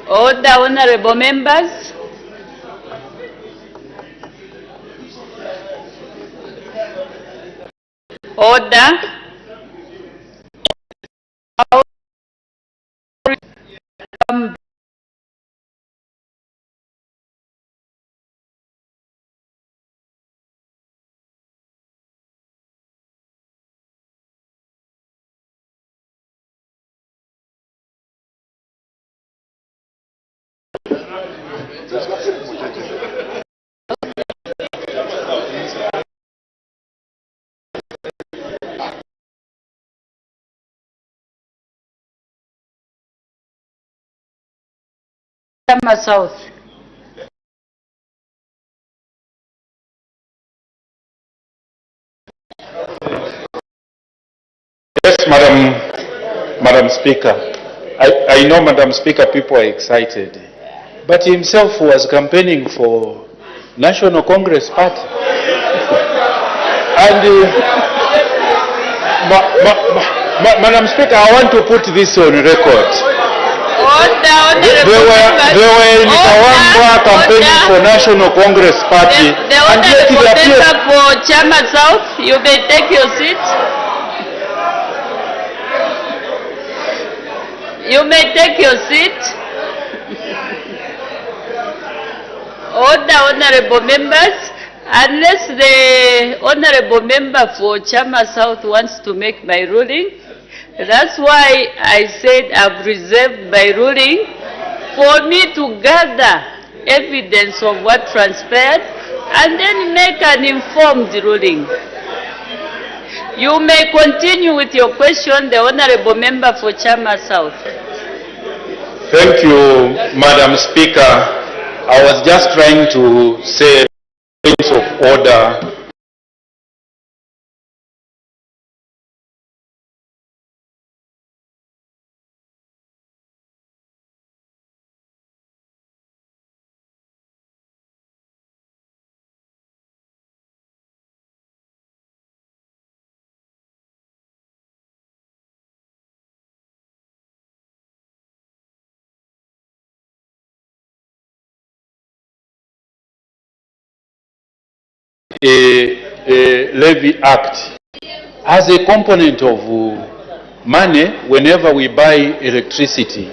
Order, honorable members. Order. Chama South. Yes, Madam Speaker. I know, Madam Speaker, people are excited. But himself was campaigning for National Congress Party. And Madam Speaker, I want to put this on record. They were in Kawangwa campaigning for National Congress Party. The honorable member for Chama South, you may take your seat. You may take your seat. Order, honorable members. Unless the honorable member for Chama South wants to make my ruling, that's why I said I've reserved my ruling for me to gather evidence of what transpired and then make an informed ruling. You may continue with your question, the honorable member for Chama South. Thank you, Madam Speaker. I was just trying to say points of order. A levy act as a component of money whenever we buy electricity,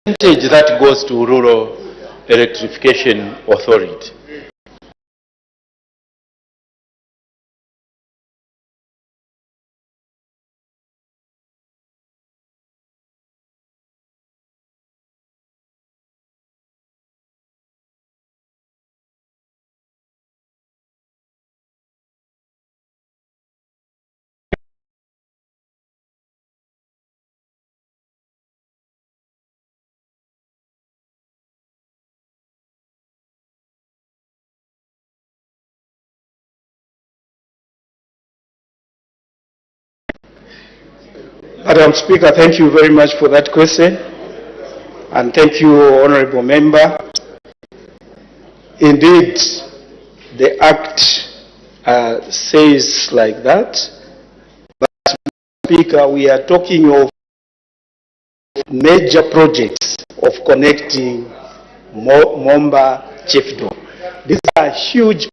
percentage that goes to Rural Electrification Authority. Madam Speaker, thank you very much for that question. And thank you, Honorable Member. Indeed, the Act says like that. But, Speaker, we are talking of major projects of connecting Momba Chiefdom. These are huge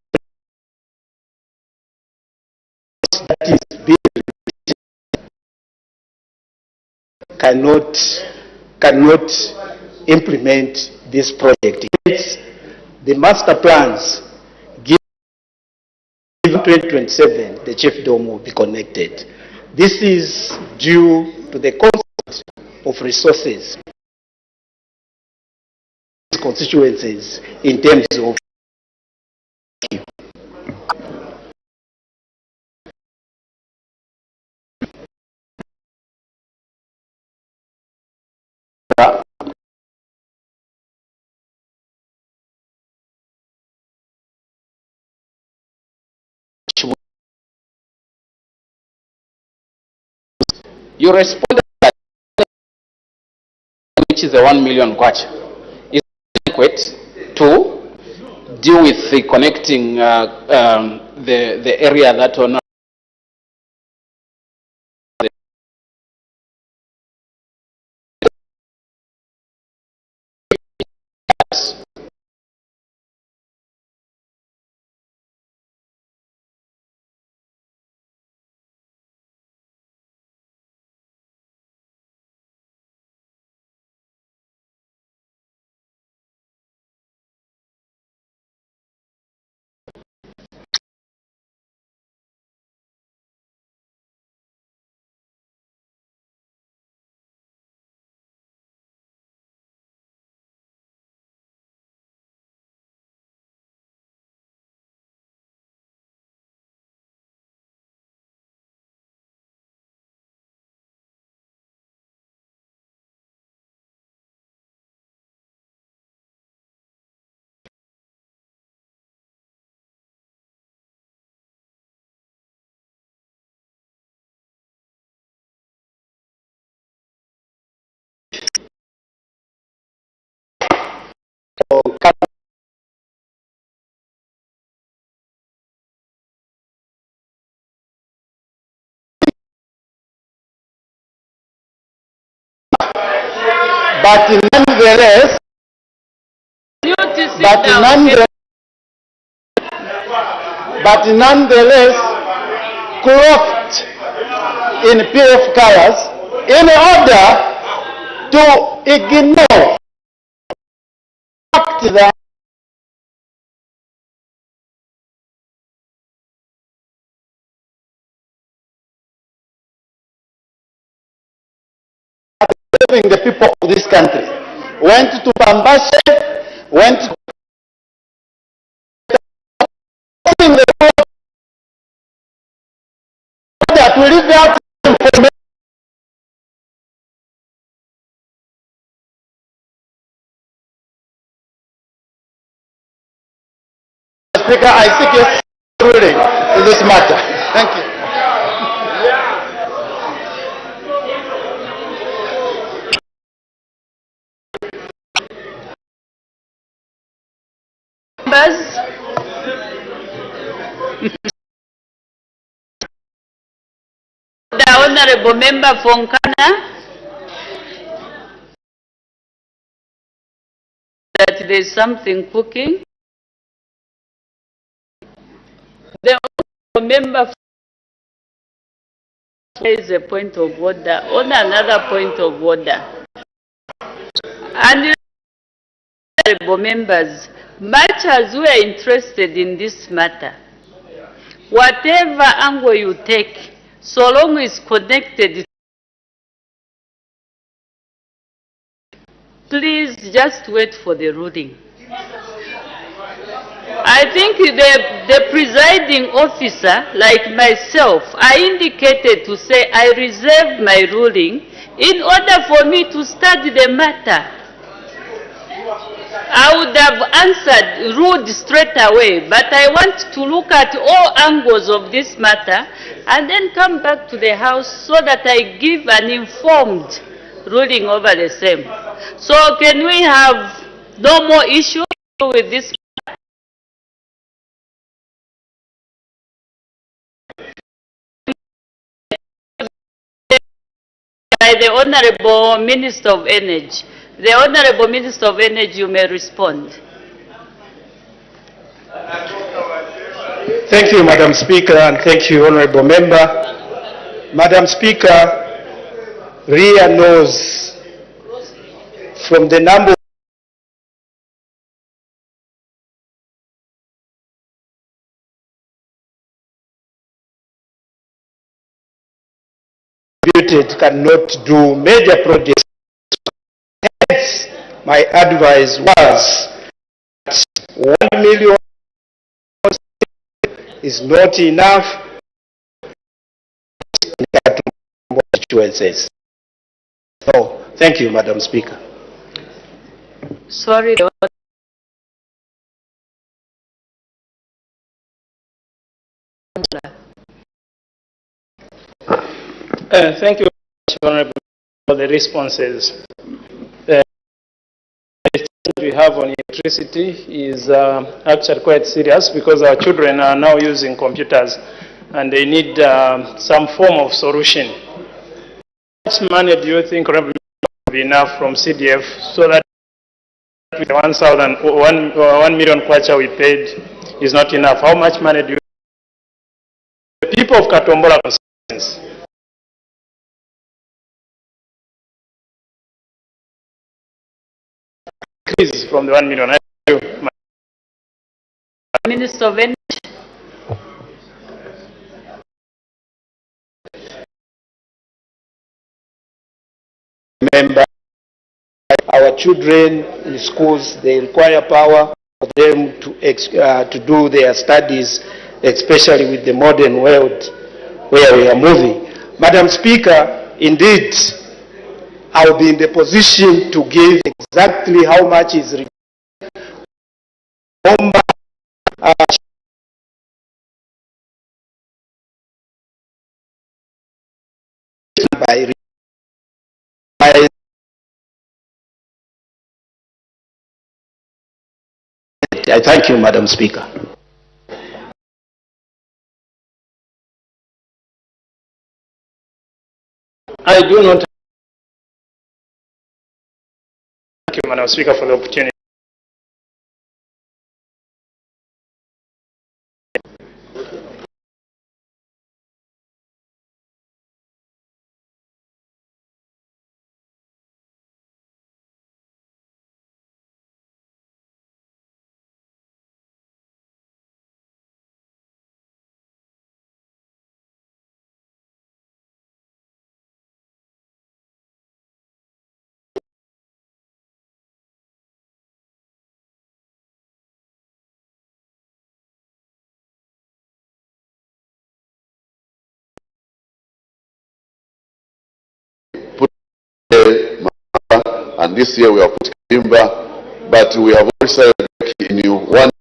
projects that is being cannot implement this project. It's the master plans give 2027 the chiefdom will be connected. This is due to the concept of resources constituencies in terms of you responded that which is the 1 million kwacha is adequate to deal with the connecting the area that on but nonetheless, You to sit but down. nonetheless, but nonetheless, clothed in PF colors in order to ignore the fact that serving the people of this country went to Pambashe, went to the that will leave out information. Speaker, I seek your ruling in this matter. Thank you. Members, the Honorable Member Fonkana, that there is something cooking. The Honorable Member is a point of order on another point of order. And Honorable Members, much as we are interested in this matter, whatever angle you take, so long as it's connected, please just wait for the ruling. I think the presiding officer, like myself, I indicated to say I reserve my ruling in order for me to study the matter. I would have answered, ruled straight away, but I want to look at all angles of this matter and then come back to the House so that I give an informed ruling over the same. So can we have no more issue with this? By the Honorable Minister of Energy. The Honorable Minister of Energy, you may respond. Thank you, Madam Speaker, and thank you, Honorable Member. Madam Speaker, RIA knows from the number cannot do major projects. Hence, my advice was that 1 million is not enough in constituencies. So, thank you, Madam Speaker. Sorry. Thank you, Honorable, for the responses. The challenge we have on electricity is actually quite serious because our children are now using computers and they need some form of solution. How much money do you think will be enough from CDF so that the 1 million kwacha we paid is not enough? How much money do you think the people of Katombola constituency increase from the 1 million? Minister of Energy. Remember, our children in schools, they require power for them to do their studies, especially with the modern world where we are moving. Madam Speaker, indeed, I will be in the position to give exactly how much is required by I thank you, Madam Speaker. I do not. Thank you, Madam Speaker, for the opportunity. And this year we have put Kimba, but we have also in you one.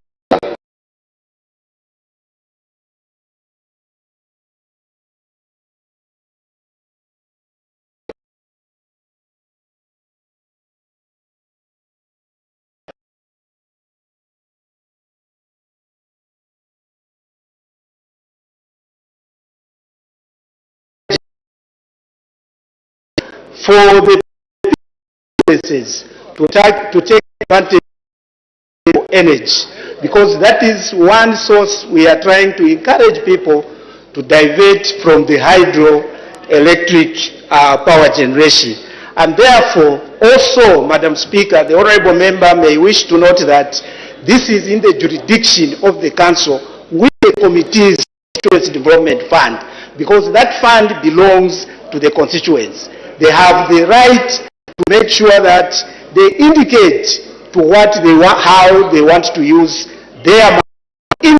For the businesses to take advantage of energy, because that is one source we are trying to encourage people to divert from the hydroelectric power generation. And therefore, also, Madam Speaker, the Honourable Member may wish to note that this is in the jurisdiction of the Council with the Committee's Constituency Development Fund, because that fund belongs to the constituents. They have the right to make sure that they indicate to what they want, how they want to use their money.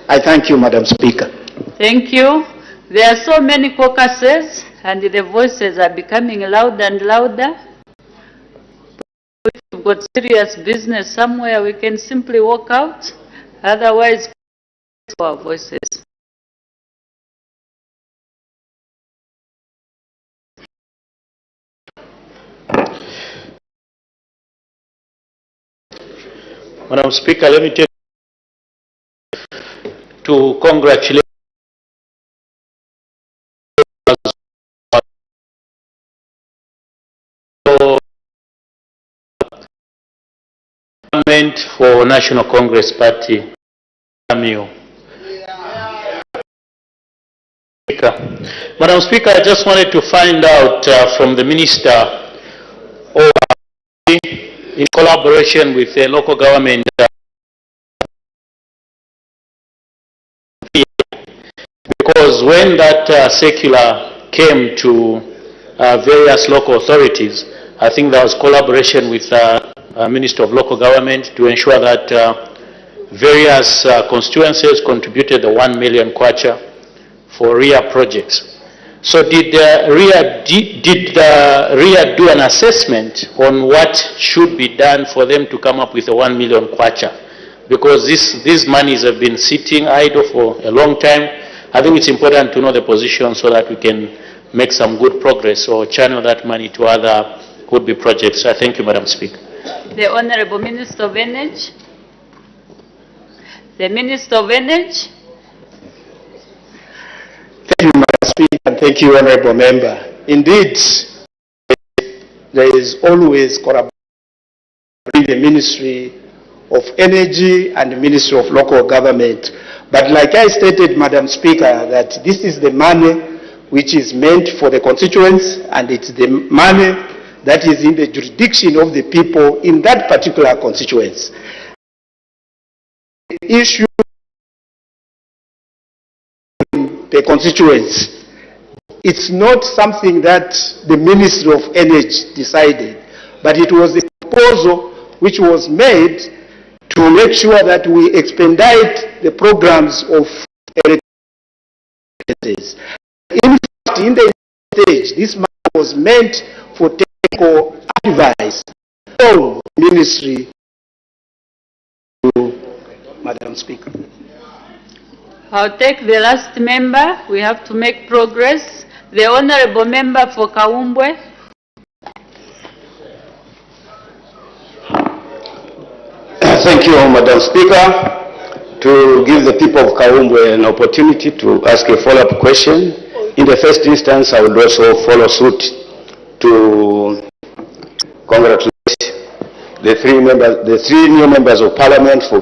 I thank you, Madam Speaker. Thank you. There are so many caucuses, and the voices are becoming louder and louder. If we've got serious business somewhere, we can simply walk out. Otherwise, our voices. Madam Speaker, let me take to congratulate for National Congress Party. Madam Speaker, I just wanted to find out from the Minister, or in collaboration with the local government, because when that circular came to various local authorities, I think there was collaboration with Minister of Local Government to ensure that various constituencies contributed the 1 million kwacha for RIA projects. So did RIA do an assessment on what should be done for them to come up with the 1 million kwacha? Because these monies have been sitting idle for a long time. I think it's important to know the position so that we can make some good progress or channel that money to other would-be projects. I thank you, Madam Speaker. The Honourable Minister of Energy. The Minister of Energy. Thank you, Madam Speaker, and thank you, Honourable Member. Indeed, there is always collaboration between the Ministry of Energy and the Ministry of Local Government. But like I stated, Madam Speaker, that this is the money which is meant for the constituents, and it's the money that is in the jurisdiction of the people in that particular constituency. The issue in the constituents, it's not something that the Ministry of Energy decided, but it was a proposal which was made to make sure that we expedite the programs of electricity. In fact, in the stage, this money was meant for technical advice from the ministry to Madam Speaker. I'll take the last member. We have to make progress. The Honourable Member for Kaumbwe. Thank you, Madam Speaker. To give the people of Kahumbwe an opportunity to ask a follow-up question. In the first instance, I would also follow suit to congratulate the three new members of Parliament for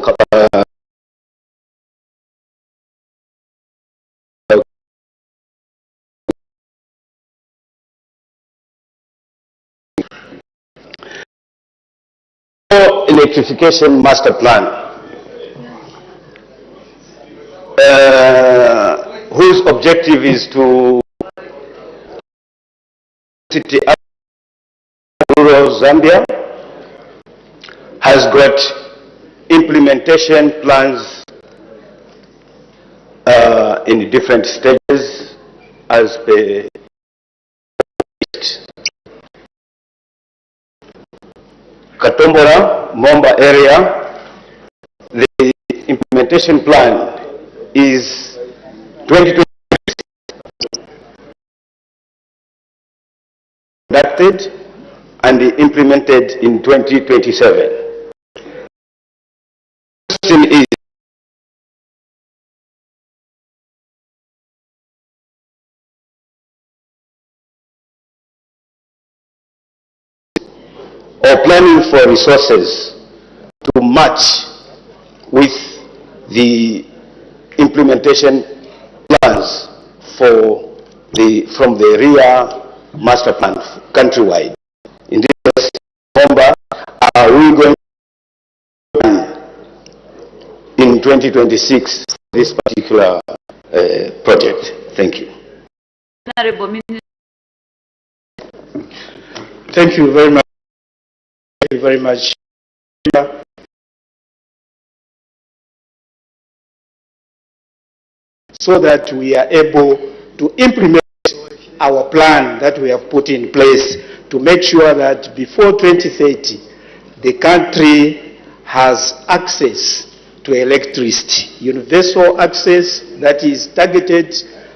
electrification master plan. Whose objective is to rural Zambia has got implementation plans in different stages as per Katombora, Momba area. The implementation plan is 2020 conducted and implemented in 2027. Question is, or planning for resources to match with the implementation plans from the RIA master plan countrywide. In this case, are we going in 2026 this particular project? Thank you. Honorable Minister. Thank you very much. Thank you very much. So that we are able to implement our plan that we have put in place to make sure that before 2030, the country has access to electricity. Universal access that is targeted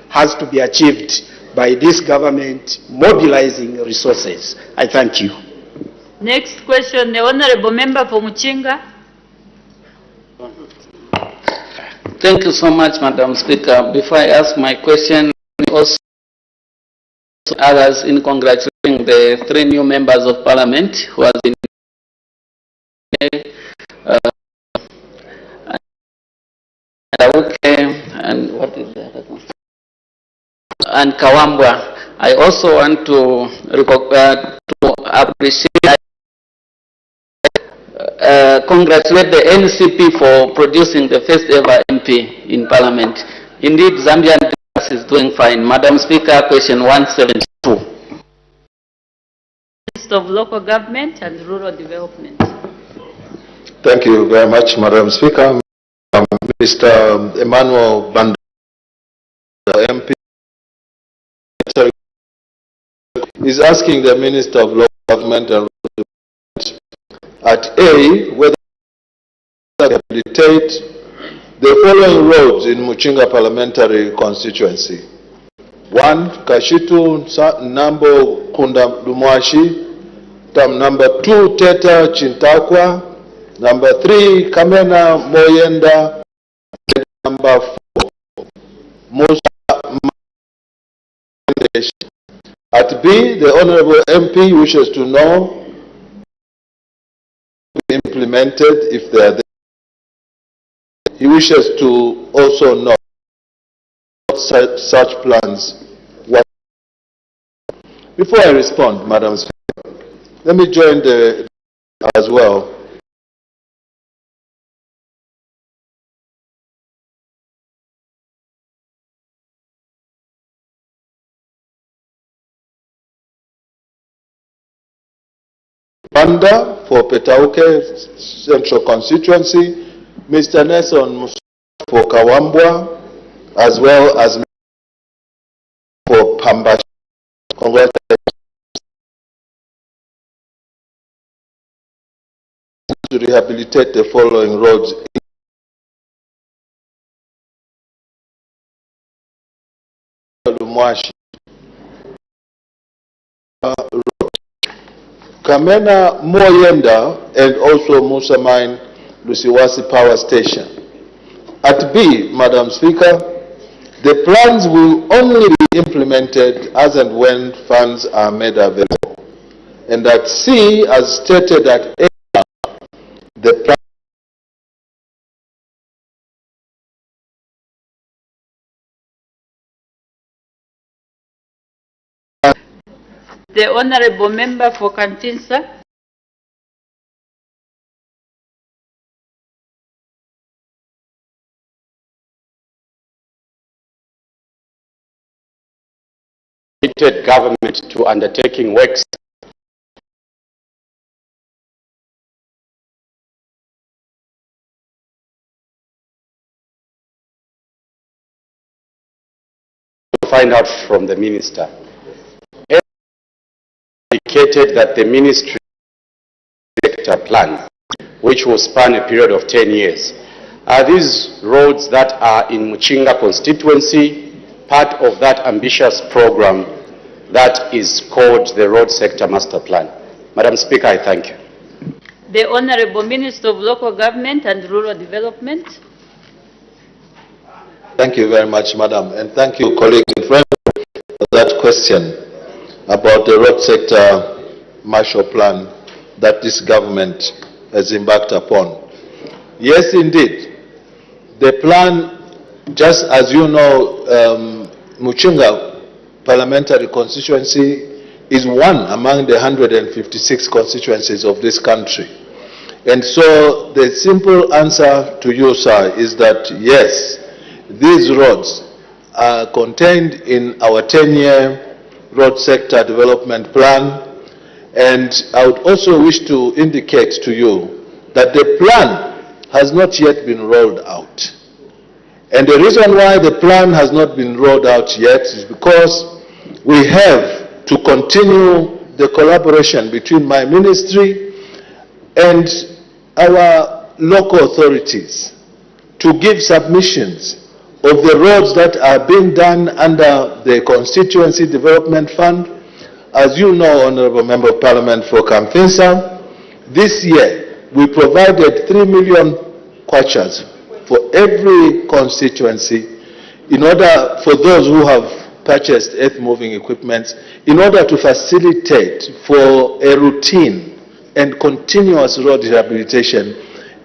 has to be achieved by this government mobilizing resources. I thank you. Next question, the Honorable Member for Muchinga. Thank you so much, Madam Speaker. Before I ask my question, also others in congratulating the three new members of Parliament who have been and what is the other one? And Kawambwa. I also want to appreciate, congratulate the NCP for producing the first ever MP in Parliament. Indeed, Zambian is doing fine. Madam Speaker, question 172. Minister of Local Government and Rural Development. Thank you very much, Madam Speaker. Mr. Emmanuel Banda, MP, is asking the Minister of Local Government and Rural Development at A, whether to rehabilitate the following roads in Muchinga Parliamentary Constituency. 1. Kashitu Nambo Kunda Dumwashi. Number 2, Teta Chintakwa. Number 3, Kamena Moyenda. Number 4, Musa. At B, the Honorable MP wishes to know implemented if they are there. He wishes to also know such plans. Before I respond, Madam Speaker, let me join the as well. Banda for Petauke Central Constituency, Mr. Nelson for Kawambwa, as well as for Pambash. Congratulations. To rehabilitate the following roads. Kamena Moyenda and also Musa Mine Lusiwasi Power Station. At B, Madam Speaker, the plans will only be implemented as and when funds are made available. And at C, as stated at A, the plan The Honorable Member for Kantinsa. Government to undertaking works to find out from the minister. Indicated that the ministry sector plan, which will span a period of 10 years, are these roads that are in Muchinga constituency part of that ambitious program that is called the Road Sector Master Plan? Madam Speaker, I thank you. The Honorable Minister of Local Government and Rural Development. Thank you very much, Madam, and thank you, colleague and friend, for that question about the road sector Marshall Plan that this government has embarked upon. Yes, indeed. The plan, just as you know, Muchinga parliamentary constituency is one among the 156 constituencies of this country. And so the simple answer to you, sir, is that yes, these roads are contained in our 10-year road sector development plan. And I would also wish to indicate to you that the plan has not yet been rolled out. And the reason why the plan has not been rolled out yet is because we have to continue the collaboration between my ministry and our local authorities to give submissions of the roads that are being done under the Constituency Development Fund. As you know, Honorable Member of Parliament for Kamfinsa, this year we provided 3 million kwachas for every constituency in order for those who have purchased earth-moving equipment in order to facilitate for a routine and continuous road rehabilitation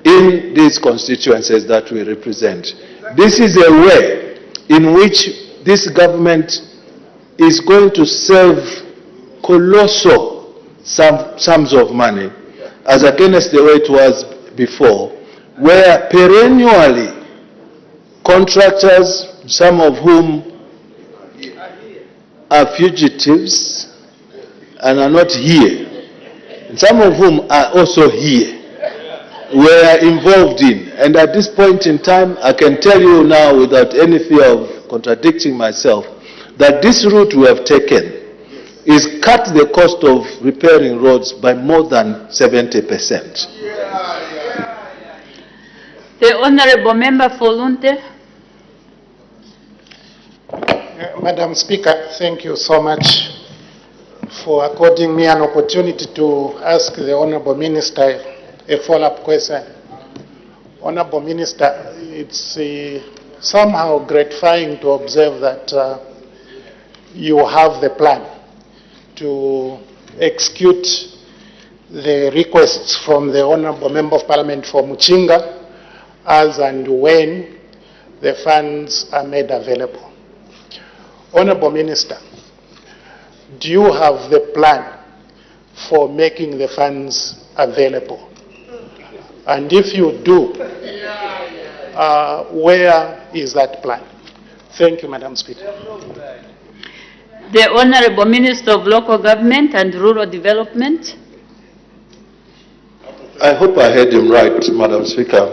in these constituencies that we represent. This is a way in which this government is going to save colossal sums of money as against the way it was before, where perennially contractors, some of whom are fugitives and are not here, and some of whom are also here, were involved in. And at this point in time, I can tell you now without any fear of contradicting myself, that this route we have taken is cut the cost of repairing roads by more than 70%. The Honorable Member for Lunte. Madam Speaker, thank you so much for according me an opportunity to ask the Honorable Minister a follow-up question. Honorable Minister, it's somehow gratifying to observe that you have the plan to execute the requests from the Honorable Member of Parliament for Muchinga as and when the funds are made available. Honorable Minister, do you have the plan for making the funds available? And if you do, where is that plan? Thank you, Madam Speaker. The Honorable Minister of Local Government and Rural Development. I hope I heard him right, Madam Speaker,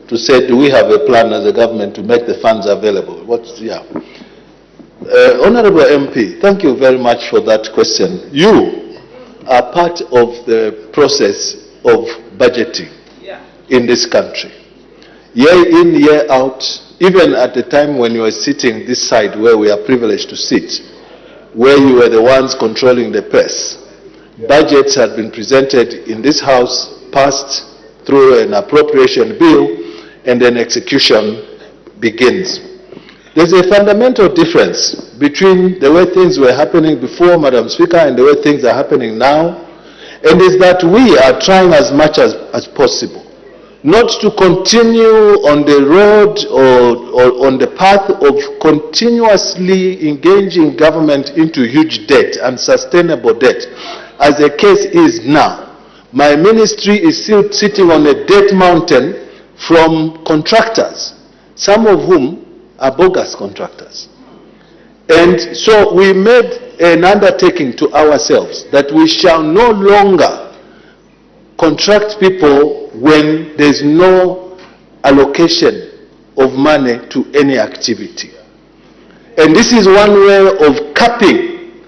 to say, do we have a plan as a government to make the funds available? Honorable MP, thank you very much for that question. You are part of the process of budgeting in this country. Year in, year out, even at the time when you were sitting this side where we are privileged to sit, where you were the ones controlling the purse, budgets had been presented in this House, passed, through an appropriation bill, and then execution begins. There's a fundamental difference between the way things were happening before, Madam Speaker, and the way things are happening now, and is that we are trying as much as possible not to continue on the road or on the path of continuously engaging government into huge debt, unsustainable debt, as the case is now. My ministry is still sitting on a debt mountain from contractors, some of whom are bogus contractors. And so we made an undertaking to ourselves that we shall no longer contract people when there's no allocation of money to any activity. And this is one way of capping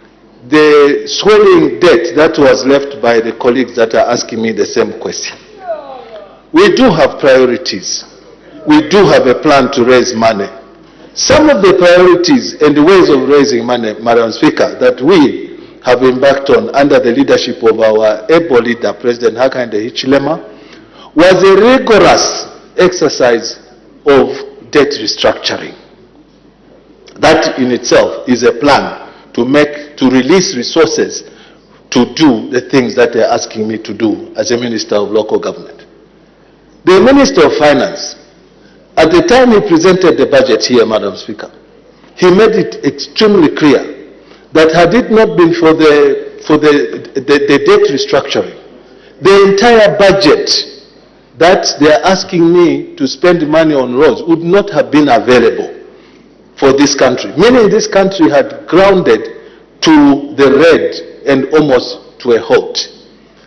the swelling debt that was left by the colleagues that are asking me the same question. We do have priorities. We do have a plan to raise money. Some of the priorities and the ways of raising money, Madam Speaker, that we have embarked on under the leadership of our able leader, President Hakainde Hichilema, was a rigorous exercise of debt restructuring. That in itself is a plan to release resources to do the things that they're asking me to do as a Minister of Local Government. The Minister of Finance, at the time he presented the budget here, Madam Speaker, he made it extremely clear that had it not been for the debt restructuring, the entire budget that they are asking me to spend money on roads would not have been available for this country. Meaning this country had grounded to the red and almost to a halt.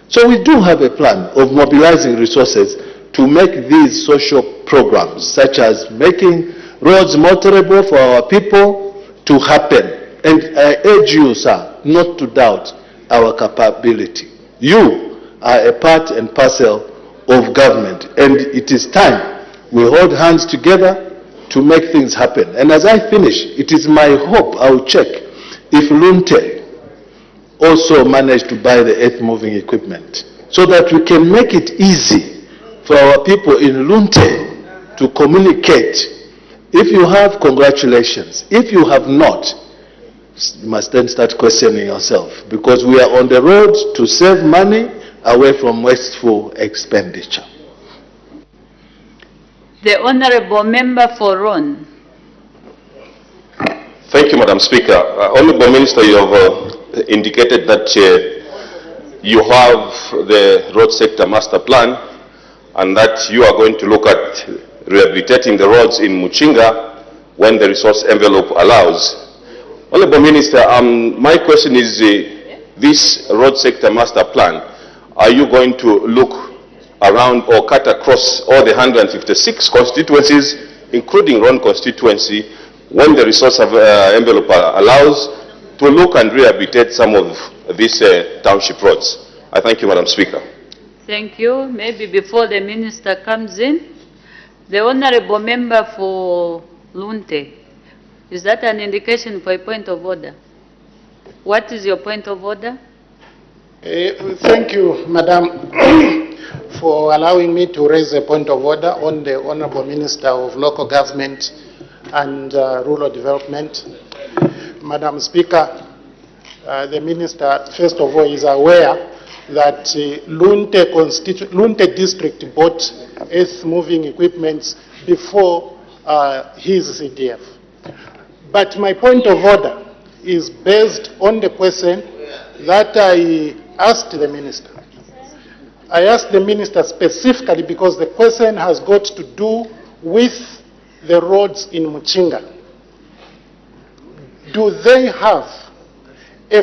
So we do have a plan of mobilizing resources to make these social programs, such as making roads motorable for our people, to happen. And I urge you, sir, not to doubt our capability. You are a part and parcel of government, and it is time we hold hands together to make things happen. And as I finish, it is my hope, I will check, if Lunte also managed to buy the earth-moving equipment, so that we can make it easy for our people in Lunte to communicate. If you have, congratulations. If you have not, you must then start questioning yourself, because we are on the road to save money away from wasteful expenditure. The Honourable Member for Ron. Thank you, Madam Speaker. Honourable Minister, you have indicated that you have the road sector master plan and that you are going to look at rehabilitating the roads in Muchinga when the resource envelope allows. Honourable Minister, my question is, this road sector master plan, are you going to look around or cut across all the 156 constituencies, including Ron constituency, when the resource envelope allows, to look and rehabilitate some of these township roads? I thank you, Madam Speaker. Thank you. Maybe before the Minister comes in, the Honourable Member for Lunte. Is that an indication for a point of order? What is your point of order? Thank you, Madam, for allowing me to raise a point of order on the Honourable Minister of Local Government and Rural Development. Madam Speaker, the Minister, first of all, is aware that Lunte District bought earth-moving equipment before his CDF. But my point of order is based on the question that I asked the Minister. I asked the Minister specifically because the question has got to do with the roads in Muchinga. Do they have a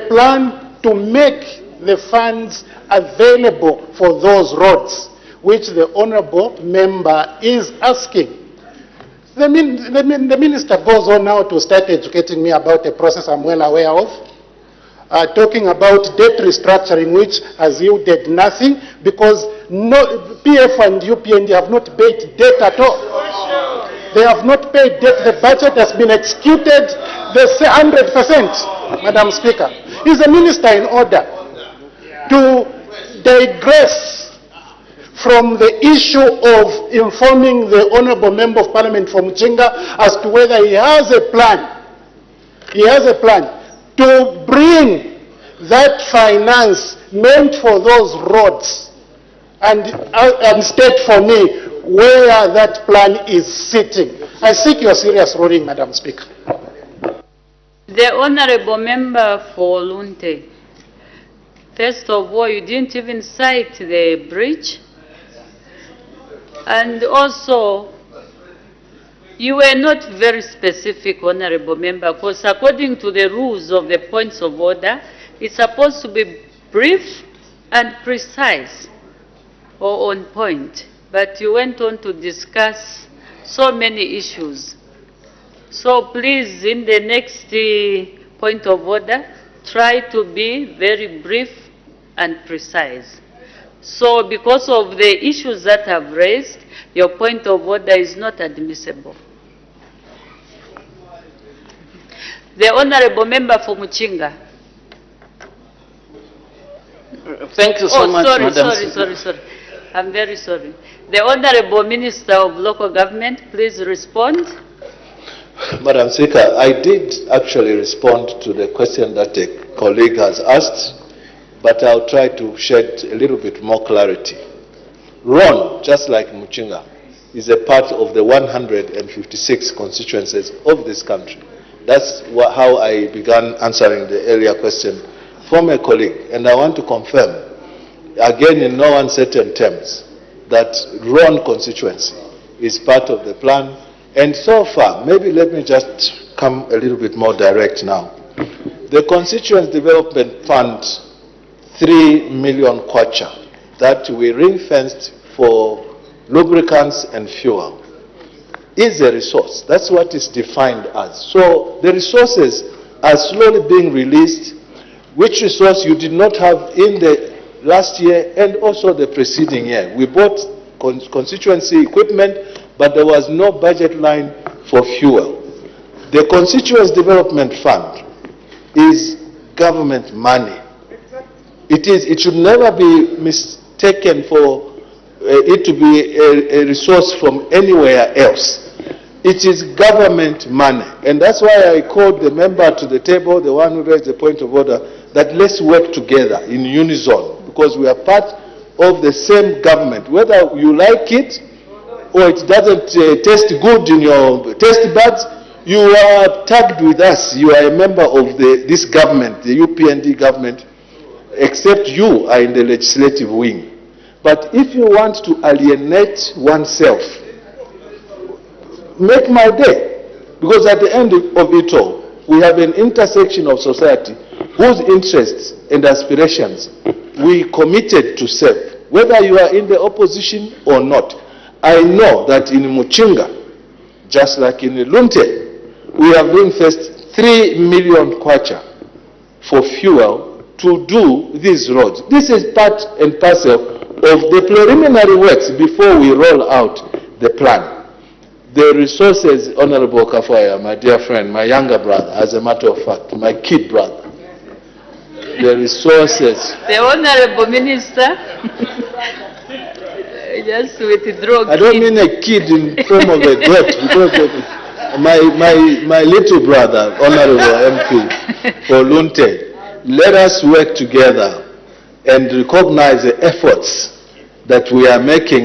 plan to make the funds available for those roads, which the Honourable Member is asking? The Minister goes on now to start educating me about a process I'm well aware of, talking about debt restructuring, which has yielded nothing because PF and UPND have not paid debt at all. They have not paid debt. The budget has been executed 100%, Madam Speaker. Is the Minister in order to digress from the issue of informing the Honourable Member of Parliament from Muchinga as to whether he has a plan. He has a plan to bring that finance meant for those roads and state for me where that plan is sitting. I seek your serious ruling, Madam Speaker. The Honourable Member for Lunte. First of all, you didn't even cite the bridge. And also, you were not very specific, Honourable Member, because according to the rules of the points of order, it's supposed to be brief and precise or on point. But you went on to discuss so many issues. So please, in the next point of order, try to be very brief and precise. So because of the issues that I've raised, your point of order is not admissible. The Honourable Member for Muchinga. Thank you so much, Madam Speaker. Sorry. I'm very sorry. The Honourable Minister of Local Government, please respond. Madam Speaker, I did actually respond to the question that a colleague has asked, but I'll try to shed a little bit more clarity. Ron, just like Muchinga, is a part of the 156 constituencies of this country. That's how I began answering the earlier question from a colleague. And I want to confirm, again in no uncertain terms, that Ron constituency is part of the plan. And so far, maybe let me just come a little bit more direct now. The Constituency Development Fund, 3 million kwacha, that we ring-fenced for lubricants and fuel, is a resource. That's what is defined as. So the resources are slowly being released, which resource you did not have in the last year and also the preceding year. We bought constituency equipment, but there was no budget line for fuel. The Constituency Development Fund is government money. It should never be mistaken for it to be a resource from anywhere else. It is government money. And that's why I called the member to the table, the one who raised the point of order, that let's work together in unison, because we are part of the same government. Whether you like it or it doesn't taste good in your taste buds, you are tagged with us. You are a member of this government, the UPND government, except you are in the legislative wing. But if you want to alienate oneself, make my day. Because at the end of it all, we have an intersection of society whose interests and aspirations we committed to serve, whether you are in the opposition or not. I know that in Muchinga, just like in Lunte, we have ring-fenced 3 million kwacha for fuel to do these roads. This is part and parcel of the preliminary works before we roll out the plan. The resources, Honorable Kafaya, my dear friend, my younger brother, as a matter of fact, my kid brother, the resources. The Honourable Minister, just withdraw. I don't mean a kid in form of a goat, because of my little brother, Honourable MP for Lunte. Let us work together and recognize the efforts that we are making